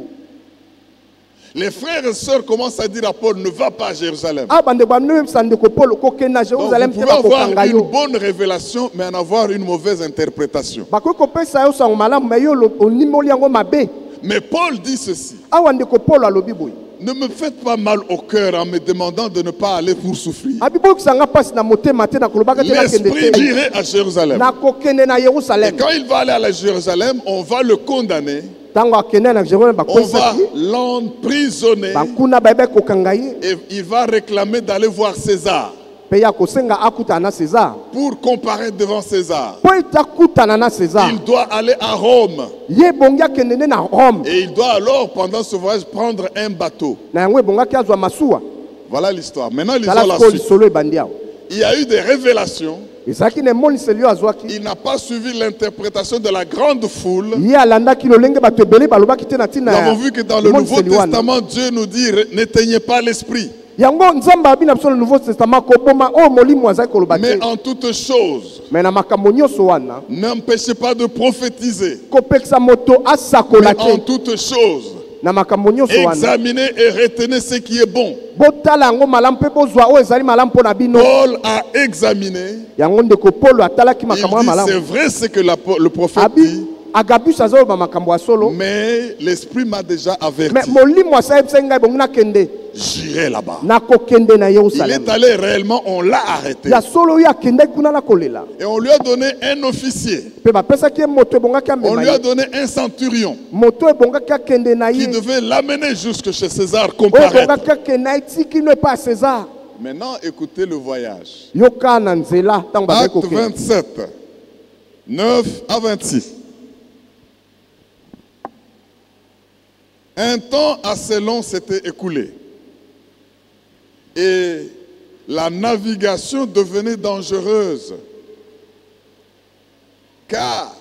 Les frères et sœurs commencent à dire à Paul, ne va pas à Jérusalem. Abande bamwe sandeko Paul kokenda Donc, vous Jérusalem te pouvez avoir bakokanga une yo. bonne révélation, mais en avoir une mauvaise interprétation. Bakoki kopesa yo sango malamu me yo onimoli yango mabe. Mais Paul dit ceci. Awa ndeko Paul alobi boye. Ne me faites pas mal au cœur en me demandant de ne pas aller pour souffrir. Abi bokisanga pasi na motema te na kolobaka te nakende L'esprit te. irait à Jérusalem. Nakokende na Et Yerusalem. quand il va aller à la Jérusalem, on va le condamner, Tango akende na Jérusalem on va bakoisaki. l'emprisonner Bankuna babe kokanga ye. et il va réclamer d'aller voir César Pe ya kosenga akutana na César. pour comparaître devant César. Po itakutana na César. Il doit aller à Rome Ye bongi akende na Rome. et il doit alors, pendant ce voyage, prendre un bateau. Na yango ebongaki azwa masuwa. Voilà l'histoire. Maintenant, lisons Tala la ko suite. lisolo ebandi awa. Il y a eu des révélations. Ezalaki na emoniseli oyo azwaki. Il n'a pas suivi l'interprétation de la grande foule. Ye alandaki lolenge bato ebele balobaki te na Nous ntina ya avons vu que dans le Nouveau emoniseli wana. Testament, Dieu nous dit n'éteignez pas l'esprit. Yango nzambe abi na biso na Nouveau Testament koboma oyo molimo azali koloba Mais te. en toutes choses, Me na makambo nyonso wana n'empêchez pas de prophétiser. kopekisa moto asakola Mais en te. toutes choses, Na makambo nyonso wana examinez et retenez ce qui est bon. botala yango malamu mpe bozwa oyo ezali malamu mpo na bino. Paul a examiné. Yango ndeko Paul atalaki Il makambo ya dit c'est malamu. vrai ce que le prophète Abi dit, Agabus azoloba makambo ya solo. mais l'esprit m'a déjà Me averti. molimo asayebisa ngai bongo nakende. J'irai là-bas. Nakokende na Il Yerusalem. est allé réellement, on l'a arrêté. Ya solo oyo akendaki kuna na kolela. Et on lui a donné un officier. Mpe bapesaki ye moto ebongaki On amema lui a ye. donné un centurion Moto ebongaki akende na qui ye. devait l'amener jusque chez César Oyo comparaître. ebongaki akende na ye tikino epa ya César. Maintenant, écoutez le voyage. Yoka na nzela ntango bazali Acte kokende. 27, 9 à 26. Un temps assez long s'était écoulé et la navigation devenait dangereuse car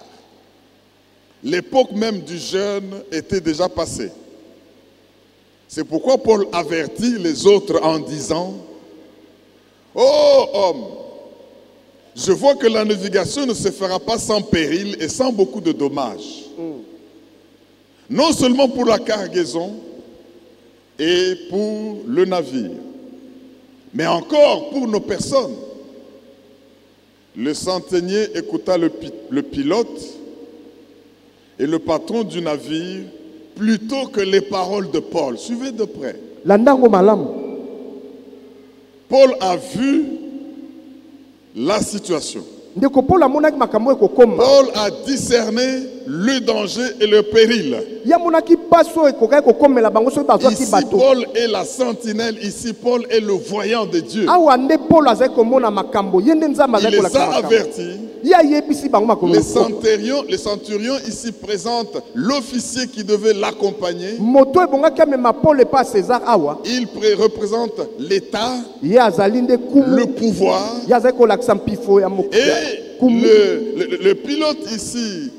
l'époque même du jeûne était déjà passée. C'est pourquoi Paul avertit les autres en disant: ô homme, je vois que la navigation ne se fera pas sans péril et sans beaucoup de dommages. Non seulement pour la cargaison et pour le navire, mais encore pour nos personnes. Le centenier écouta le pilote et le patron du navire plutôt que les paroles de Paul. Suivez de près. Landango malamu. Paul a vu la situation. Ndeko Paul amonaki makambo ekokoma. Paul a discerné le danger et le péril. Ye amonaki pasi oyo ekokaki kokomela bango soki bazwaki Ici, bato. Paul est la sentinelle. Ici, Paul est le voyant de Dieu. Awa nde Paul azali komona makambo. Ye nde nzambe Il azali les kolakisa a makambo. avertis. Ye ayebisi bango makambo. Les centurions ici présentent l'officier qui devait l'accompagner. Moto ebongaki amema Paul epa César awa. Il représente l'État, Ye azali nde kumu. le pouvoir. Ye azali kolakisa mpifo ya Et kumu. le pilote ici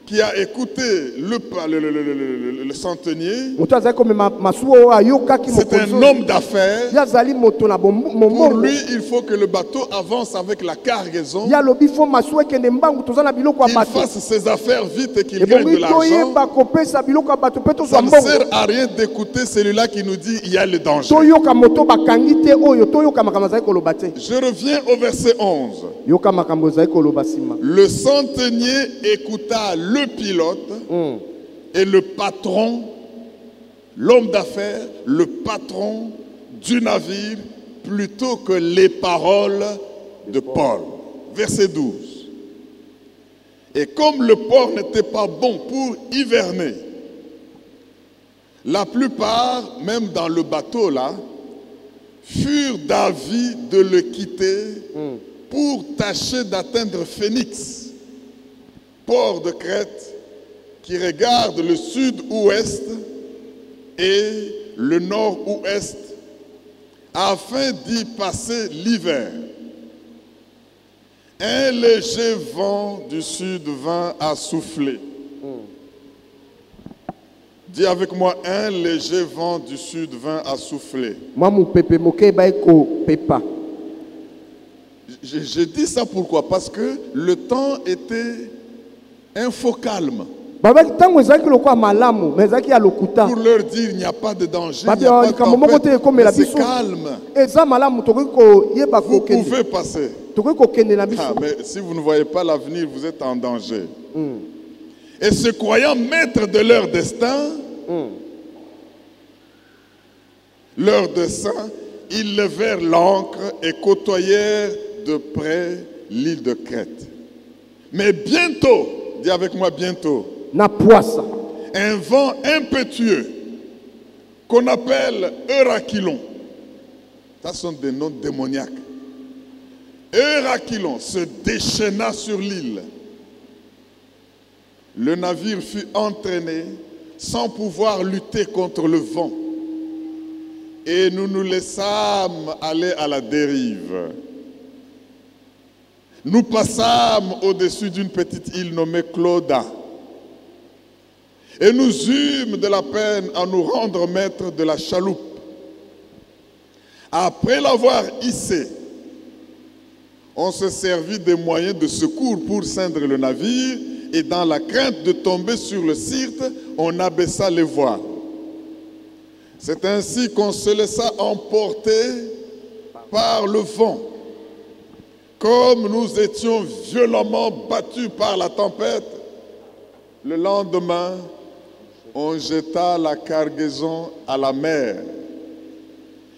qui a écouté le centenier, Moto azali komema masuwa oyo ayokaki c'est un mokonzi. homme d'affaires. Ye azali moto na Pour mombongo. lui, il faut que le bateau avance avec la cargaison, Ye alobi fo masuwa ekende mbangu toza na biloko ya qu'il bato. fasse ses affaires vite et qu'il gagne de Ebongi l'argent. toyeba kopesa biloko ya bato mpe Ça tozwa ne mbongo. sert à rien d'écouter celui-là qui nous dit il y a le danger. Toyoka moto bakangi te oyo toyoka makambo azali koloba te. Je reviens au verset 11. Yoka makambo ezali koloba nsima. Le centenier écouta le pilote et le patron, l'homme d'affaires, le patron du navire, plutôt que les paroles de Paul. Verset 12. Et comme le port n'était pas bon pour hiverner, la plupart, même dans le bateau là, furent d'avis de le quitter pour tâcher d'atteindre Phénix, port de Crète, qui regarde le sud-ouest et le nord-ouest, afin d'y passer l'hiver. Un léger vent du sud vint à souffler. Dis avec moi, un léger vent du sud vint à souffler. Moi mon pepe moke ba eko pepa. Je dis ça pourquoi? Parce que le temps était un faux calme. Baba tango ezaki lokwa malamu, mais ezaki ya lokuta. Pour leur dire il n'y a pas de danger, il n'y Baba a pas de tempête, mais c'est calme. Eza malamu tokoki ko yeba Vous ko kende. pouvez passer. Tokoki ko kende na biso. Ah, mais si vous ne voyez pas l'avenir, vous êtes en danger. Et se croyant maîtres de leur destin, ils levèrent l'ancre et côtoyèrent de près l'île de Crète. Mais bientôt, dis avec moi bientôt, Na poissa. un vent impétueux qu'on appelle Eurakylon, ça sont des noms démoniaques, Eurakylon se déchaîna sur l'île. Le navire fut entraîné sans pouvoir lutter contre le vent. Et nous nous laissâmes aller à la dérive. Nous passâmes au-dessus d'une petite île nommée Clauda. Et nous eûmes de la peine à nous rendre maîtres de la chaloupe. Après l'avoir hissée, on se servit des moyens de secours pour ceindre le navire. Et dans la crainte de tomber sur le Syrte, on abaissa les voiles. C'est ainsi qu'on se laissa emporter par le vent. Comme nous étions violemment battus par la tempête, le lendemain, on jeta la cargaison à la mer.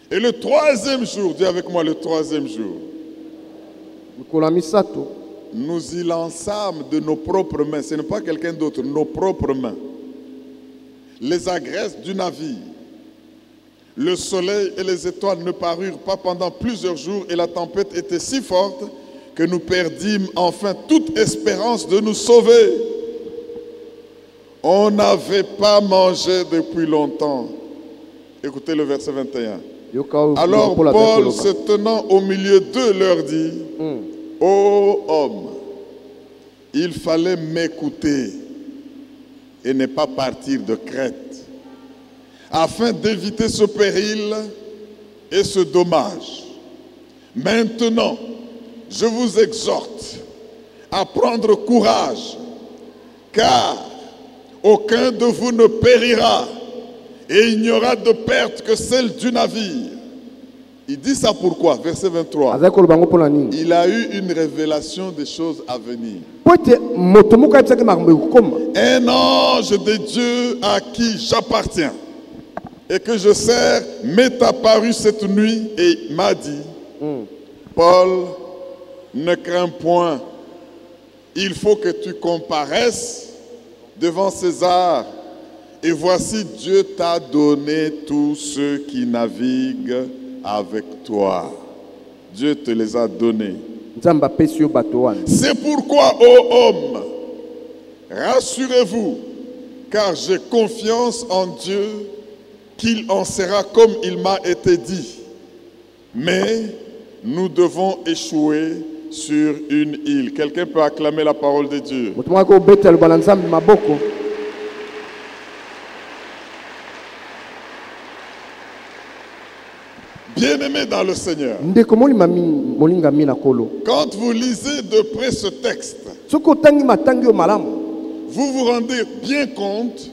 Et le troisième jour, dis avec moi le troisième jour, nous y lançâmes de nos propres mains, ce n'est pas quelqu'un d'autre, nos propres mains, les agresses du navire. Le soleil et les étoiles ne parurent pas pendant plusieurs jours et la tempête était si forte que nous perdîmes enfin toute espérance de nous sauver. On n'avait pas mangé depuis longtemps. Écoutez le verset 21. Alors Paul, se tenant au milieu d'eux, leur dit, ô homme, il fallait m'écouter et ne pas partir de Crète, afin d'éviter ce péril et ce dommage. Maintenant, je vous exhorte à prendre courage, car aucun de vous ne périra, et il n'y aura de perte que celle du navire. Il dit ça pourquoi? Verset 23. Il a eu une révélation des choses à venir. Un ange de Dieu à qui j'appartiens et que je sers m'est apparu cette nuit et m'a dit, Paul, ne crains point, il faut que tu comparaisses devant César. Et voici, Dieu t'a donné tous ceux qui naviguent avec toi. Dieu te les a donnés. C'est pourquoi, ô homme, rassurez-vous, car j'ai confiance en Dieu qu'il en sera comme il m'a été dit. Mais nous devons échouer sur une île. Quelqu'un peut acclamer la parole de Dieu. Bien-aimés dans le Seigneur, quand vous lisez de près ce texte, vous vous rendez bien compte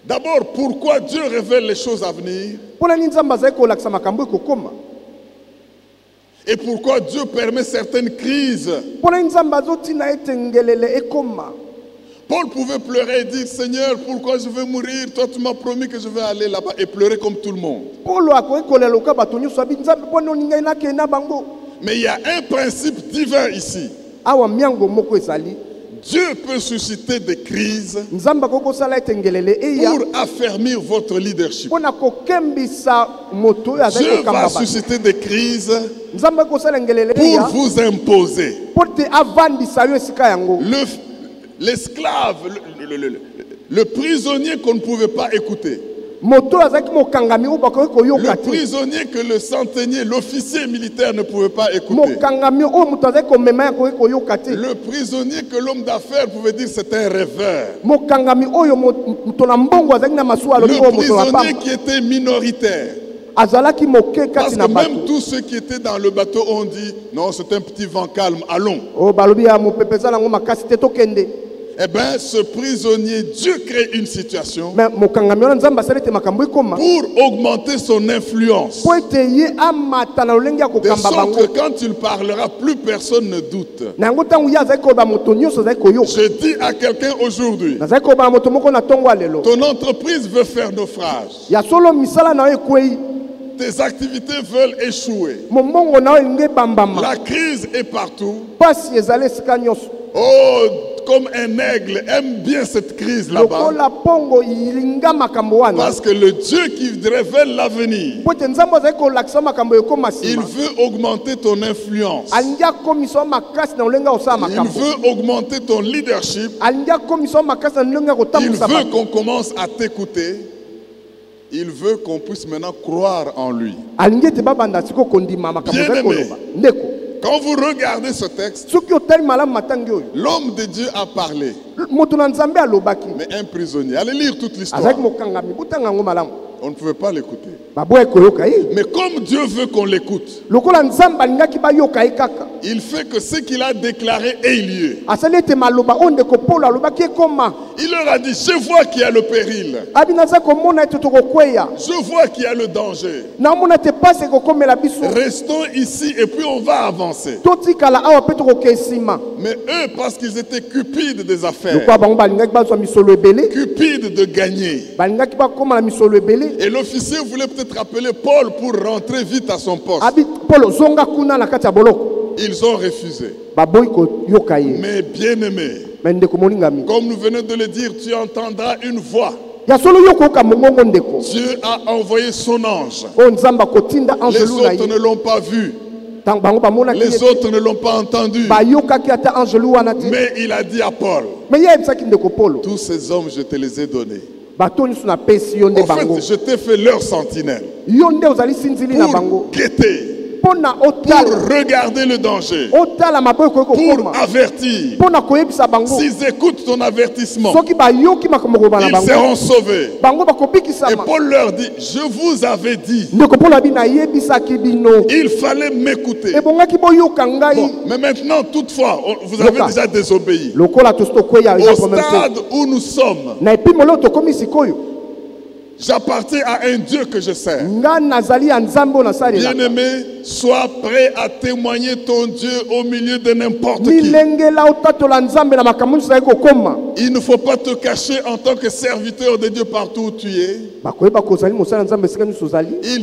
d'abord pourquoi Dieu révèle les choses à venir et pourquoi Dieu permet certaines crises. Paul pouvait pleurer et dire, Seigneur, pourquoi je vais mourir? Toi, tu m'as promis que je vais aller là-bas et pleurer comme tout le monde. Mais il y a un principe divin ici. Dieu peut susciter des crises pour affermir votre leadership. Dieu va susciter des crises pour vous imposer. L'esclave, le prisonnier qu'on ne pouvait pas écouter, Le prisonnier que le centenier, l'officier militaire ne pouvait pas écouter. Le prisonnier que l'homme d'affaires pouvait dire c'est un rêveur. Le prisonnier qui était minoritaire. Parce que même tous ceux qui étaient dans le bateau ont dit non, c'est un petit vent calme, allons. Eh bien, ce prisonnier, Dieu crée une situation pour augmenter son influence. De sorte que quand il parlera, plus personne ne doute. Je dis à quelqu'un aujourd'hui, ton entreprise veut faire naufrage. Tes activités veulent échouer. La crise est partout. Oh, comme un aigle aime bien cette crise là-bas. Parce que le Dieu qui révèle l'avenir, il veut augmenter ton influence. Il veut augmenter ton leadership. Il veut qu'on commence à t'écouter. Il veut qu'on puisse maintenant croire en lui. Bien-aimé, quand vous regardez ce texte, l'homme de Dieu a parlé. Mais un prisonnier, allez lire toute l'histoire. On ne pouvait pas l'écouter. Mais comme Dieu veut qu'on l'écoute, il fait que ce qu'il a déclaré ait lieu. Il leur a dit, je vois qu'il y a le péril. Je vois qu'il y a le danger. Restons ici et puis on va avancer. Mais eux, parce qu'ils étaient cupides des affaires, cupides de gagner, et l'officier voulait peut-être appeler Paul pour rentrer vite à son poste. Ils ont refusé. Mais bien-aimé, comme nous venons de le dire, tu entendras une voix. Dieu a envoyé son ange. Les autres ne l'ont pas vu. Les autres ne l'ont pas entendu. Mais il a dit à Paul, tous ces hommes, je te les ai donnés. En fait, je t'ai fait leur sentinelle pour guetter, pour regarder le danger, pour avertir. S'ils écoutent ton avertissement, ils seront sauvés. Et Paul leur dit, je vous avais dit, il fallait m'écouter. Bon, mais maintenant, toutefois, vous avez déjà désobéi. Au stade où nous sommes, j'appartiens à un Dieu que je sers. Bien-aimé, sois prêt à témoigner ton Dieu au milieu de n'importe qui. Il ne faut pas te cacher en tant que serviteur de Dieu partout où tu es. Il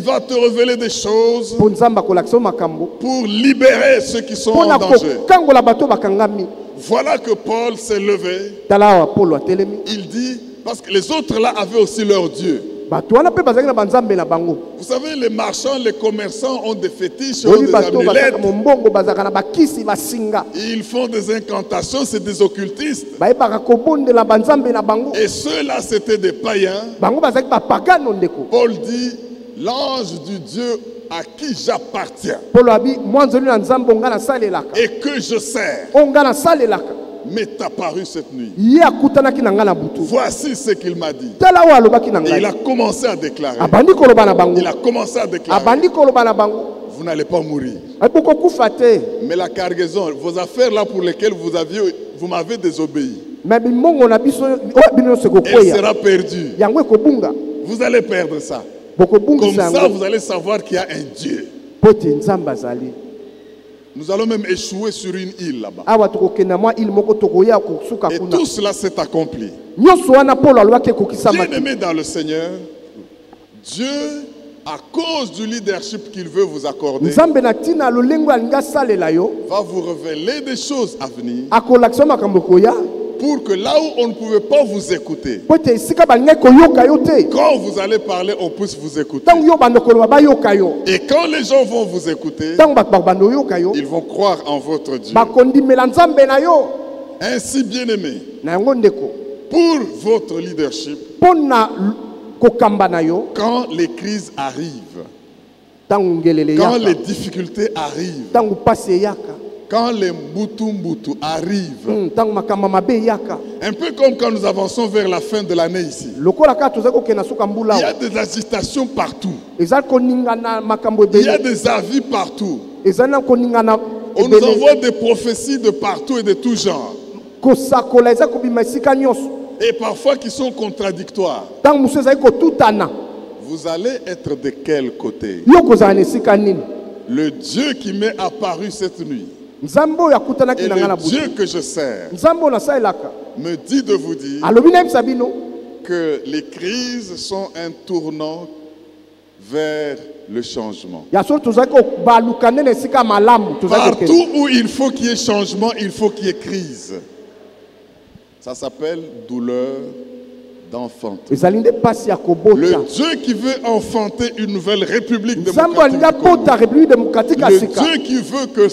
va te révéler des choses pour libérer ceux qui sont en danger. Voilà que Paul s'est levé. Il dit, parce que les autres là avaient aussi leur Dieu. Vous savez, les marchands, les commerçants ont des fétiches, ont des amulettes. Ils font des incantations, c'est des occultistes. Et ceux-là, c'était des païens. Paul dit, l'ange du Dieu à qui j'appartiens et que je sers m'est apparu cette nuit. Voici ce qu'il m'a dit. Et il a commencé à déclarer. Il a commencé à déclarer. Vous n'allez pas mourir. Mais la cargaison, vos affaires là pour lesquelles vous m'avez désobéi, elle sera perdue. Vous allez perdre ça. Comme ça, vous allez savoir qu'il y a un Dieu. Nous allons même échouer sur une île là-bas. Et tout cela s'est accompli. Bien-aimé dans le Seigneur, Dieu, à cause du leadership qu'il veut vous accorder, va vous révéler des choses à venir pour que là où on ne pouvait pas vous écouter, quand vous allez parler, on puisse vous écouter. Et quand les gens vont vous écouter, ils vont croire en votre Dieu. Ainsi, bien-aimé, pour votre leadership, kokamba na yo quand les crises arrivent, tangu ngelele quand yaka les difficultés arrivent, tangu pasi yaka quand les mbutu arrivent, tangu makamba mabe yaka un peu comme quand nous avançons vers la fin de l'année ici. lokola ka tozali kokenda suka Il y mbula a des agitations partout. ezali koningana makambo Il y a ebele des avis partout. ezali na koningana On nous ebele envoie des prophéties de partout et de tout genre. kosakola ezali kobima esika nyonso Et parfois qui sont contradictoires. ntango mosusu ezali kotutana Vous allez être de quel côté? yo kozala na esika nini Le Dieu qui m'est apparu cette nuit nzambe oyo akutanaki et na ngai na le butu Dieu que je sers nzambe oyo nasalelaka me dit de vous dire alobi nayebisa bino que les crises sont un tournant vers le changement. ya solo tozali kobaluka nde na esika malamu tozali kokende Partout où il faut qu'il y ait changement, il faut qu'il y ait crise. Ça s'appelle douleur d'enfanter. ezali nde mpasi ya Le kobota Dieu qui veut enfanter une nouvelle république nzambe alingi démocratique du Congo. abota république démocratique ya Le sika Dieu qui veut que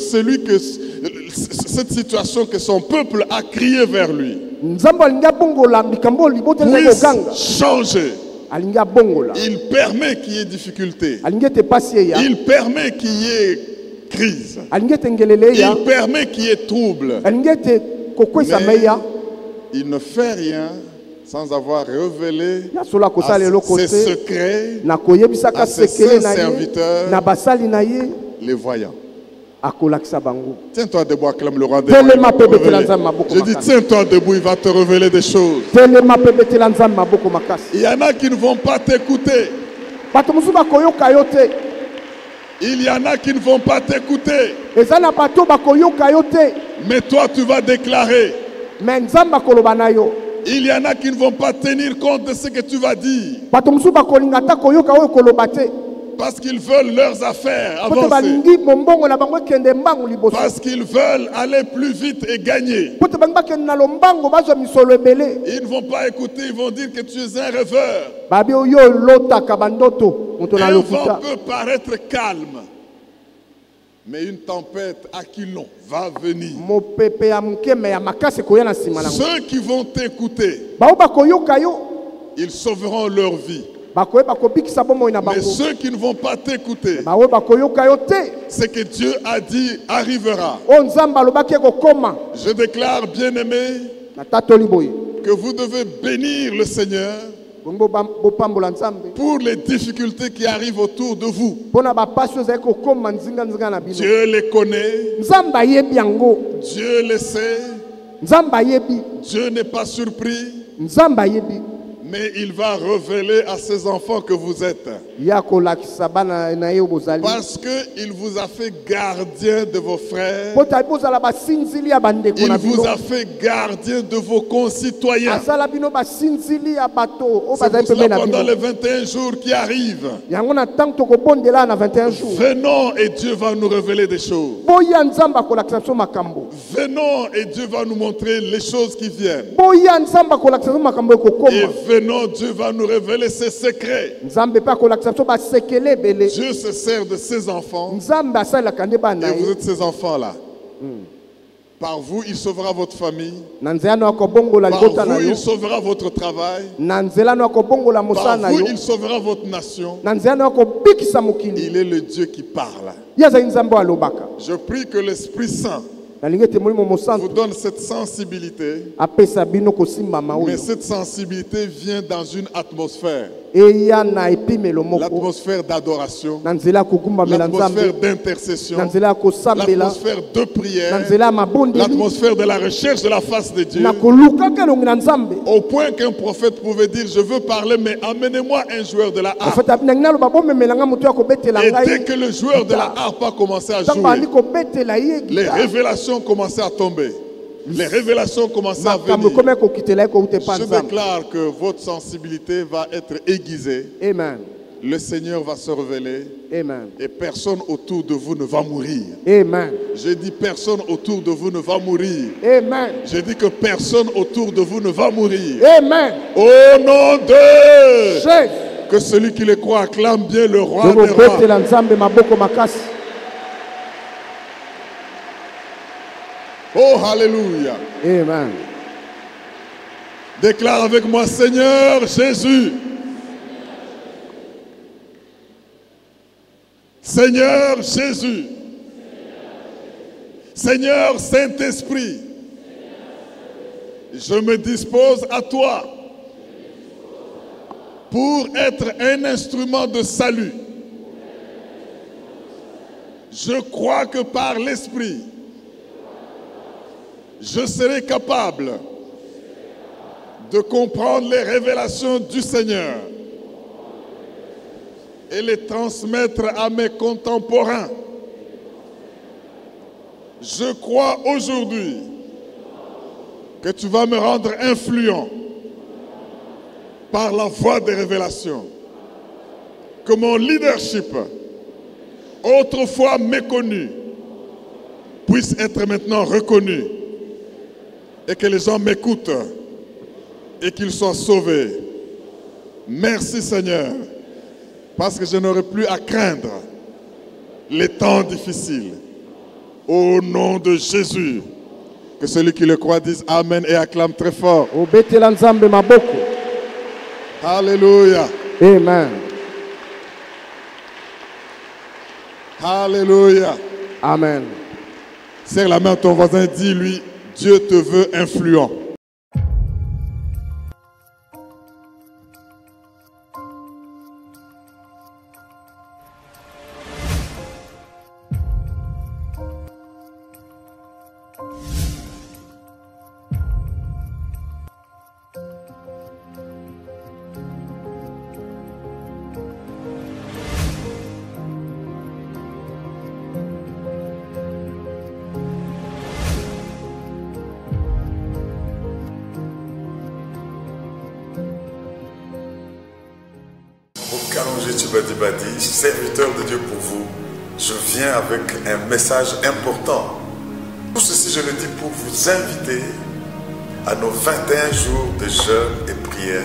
cette situation que son peuple a crié vers lui nzambe alingi abongola likambo oyo libota ezali puisse koganga changer. alingi abongola Il permet qu'il y ait difficulté. alingi ete pasi eya Il permet qu'il y ait crise. alingi ete ngelele eya Il permet qu'il y ait trouble. alingi ete kokwesama Mais eya il ne fait rien sans avoir révélé ya solo akosala eloko ses te secrets, na koyebisaka à ses sekele saints na ye serviteurs, na basali na ye les voyants. akolakisa bango Tiens-toi debout, acclame le roi des Telema rois, il va te pe betela révéler. nzambe maboko Je dis, makasi. tiens-toi debout, il va te révéler des choses. telema mpe betela nzambe maboko makasi Il y en a qui ne vont pas t'écouter. bato mosusu bakoyoka yo te Il y en a qui ne vont pas t'écouter. eza na bato bakoyoka yo te Mais toi, tu vas déclarer. me nzambe akoloba na yo Il y en a qui ne vont pas tenir compte de ce que tu vas dire. bato mosusu bakolinga ata koyoka oyo koloba te Parce qu'ils veulent leurs affaires po te avancer. balingi mombongo na bango ekende mbangu liboso Parce qu'ils veulent aller plus vite et gagner. po te balingi bakende na lombango bazwa misolo ebele Ils ne vont pas écouter, ils vont dire que tu es un rêveur. babi oyo olotaka bandoto moto na Un lokuta vent peut paraître calme, mais une tempête à kilon va venir. mopepe ya moke me ya makasi ekoya na nsima nango Ceux qui vont t'écouter, bao bakoyoka yo ils sauveront leur vie. bakoyeba kobikisa bomoi na Mais bango ceux qui ne vont pas t'écouter, baoyo bakoyoka yo te ce que Dieu a dit arrivera. oyo nzambe alobaki ekokoma Je déclare, bien-aimés, na tatoli boye que vous devez bénir le Seigneur bongo bopambola nzambe pour les difficultés qui arrivent autour de vous. mpo na bapasi oyo ezali kokoma nzinganzinga na bino Dieu les connaît, nzambe ayebi yango Dieu le sait, nzambe ayebi Dieu n'est pas surpris, nzambe ayebi mais il va révéler à ses enfants que vous êtes. ya kolakisa bana na ye oyo bozali Parce qu'il vous a fait gardien de vos frères, mpo tali bozala basinzili ya bandeko il na vous bino a fait gardien de vos concitoyens. asala bino basinzili ya bato oyo C'est bazali pour pembeni cela, na pendant bino les 21 jours qui arrivent, yango na ntango tokobondela na 21 jours venons et Dieu va nous révéler des choses. boya nzambe akolakisa biso makambo Venons et Dieu va nous montrer les choses qui viennent. boya nzambe akolakisa biso makambo Et ekokoma venons, Dieu va nous révéler ses secrets. nzambe mpe akolakisa biso basekele ebele Dieu se sert de ses enfants nzambe asalelaka nde bana et vous ye êtes ces enfants-là. Par vous, il sauvera votre famille. na nzela no akobongola Par libota na vous, yo il sauvera votre travail. na nzela no akobongola mosala Par na vous, yo il sauvera votre nation. na nzela no akobikisa mokili Il est le Dieu qui parle. ye azali nzambe oyo alobaka Je prie que l'Esprit Saint nalingi ete molimo vous mosantu donne cette sensibilité. apesa bino kosimbama Mais oyo cette sensibilité vient dans une atmosphère. eya na epimelo moko L'atmosphère d'adoration. na nzela ya kogumbamela L'atmosphère nzambe d'intercession. na nzela ya kosambela L'atmosphère de na prière. nzela ya mabondeli L'atmosphère de la recherche de la face de Dieu. na kolukaka elongi na nzambe Au point qu'un prophète pouvait dire, je veux parler, mais amenez-moi un joueur de la harpe. ofete nangi naloba bomemelanga moto ya kobetela Et dès ngai que le joueur de la harpe a commencé à ntango ali jouer, kobetela ye les gita révélations commençaient à tomber. Les révélations commençaient à makambo venir. ekomi ekokitela ye kouta epa Je nzambe déclare que votre sensibilité va être aiguisée. amen Le Seigneur va se révéler amen et personne autour de vous ne va mourir. amen J'ai dit personne autour de vous ne va mourir. amen J'ai dit que personne autour de vous ne va mourir. amen Au nom de chef que celui qui le croit acclame bien le roi des rois. tokobetela nzambe maboko makasi Oh, alléluia. amen Déclare avec moi, Seigneur Jésus, Seigneur Jésus, Seigneur Saint-Esprit, je me dispose à toi pour être un instrument de salut. Je crois que par l'Esprit, je serai capable de comprendre les révélations du Seigneur et les transmettre à mes contemporains. Je crois aujourd'hui que tu vas me rendre influent par la voie des révélations, que mon leadership, autrefois méconnu, puisse être maintenant reconnu et que les gens m'écoutent et qu'ils soient sauvés. Merci Seigneur, parce que je n'aurai plus à craindre les temps difficiles. Au nom de Jésus, que celui qui le croit dise Amen et acclame très fort. Alléluia. Amen. Alléluia. Amen. Serre la main à ton voisin, dis-lui, Dieu te veut influent. Kalonji Tibadi, serviteur de Dieu pour vous, je viens avec un message important. Tout ceci, je le dis pour vous inviter à nos 21 jours de jeûne et prière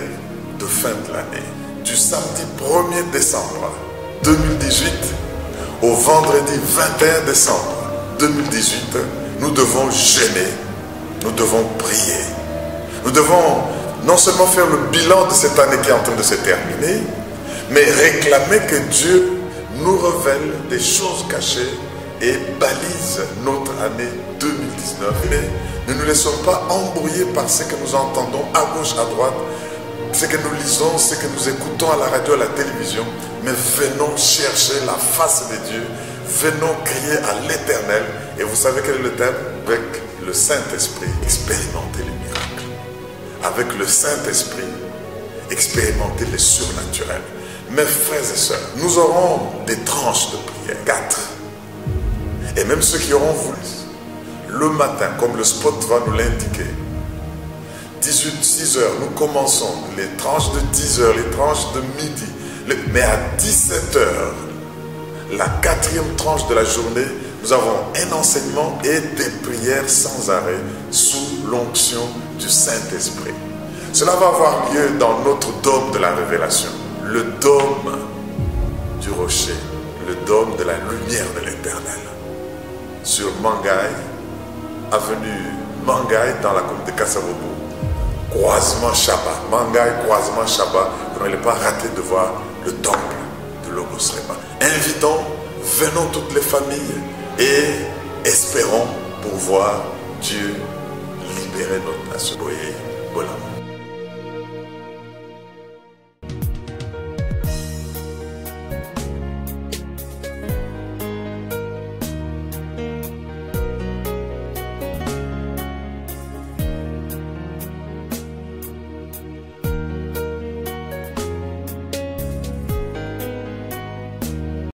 de fin de l'année. Du samedi 1er décembre 2018 au vendredi 21 décembre 2018, nous devons jeûner, nous devons prier. Nous devons non seulement faire le bilan de cette année qui est en train de se terminer, mais réclamer que Dieu nous révèle des choses cachées et balise notre année 2019. Mais ne nous laissons pas embrouiller par ce que nous entendons à gauche, à droite, ce que nous lisons, ce que nous écoutons à la radio, à la télévision. Mais venons chercher la face de Dieu, venons crier à l'Éternel. Et vous savez quel est le thème? Avec le Saint-Esprit, expérimenter les miracles. Avec le Saint-Esprit, expérimenter les surnaturels. Mes frères et sœurs, nous aurons des tranches de prière, 4. Et même ceux qui auront voulu, le matin, comme le spot va nous l'indiquer, 6 heures, nous commençons les tranches de 10 heures, les tranches de midi. Mais à 17 heures, la 4e tranche de la journée, nous avons un enseignement et des prières sans arrêt sous l'onction du Saint-Esprit. Cela va avoir lieu dans notre dôme de la révélation. Le dôme du rocher, le dôme de la lumière de l'Éternel. Sur Mangaï, avenue Mangaï dans la commune de Kassarobo. Croisement Chaba. Mangaï, croisement Chaba. Vous n'allez pas rater de voir le temple de Logos Rema. Invitons, venons toutes les familles et espérons pour voir Dieu libérer notre nation. Boye, Bolam.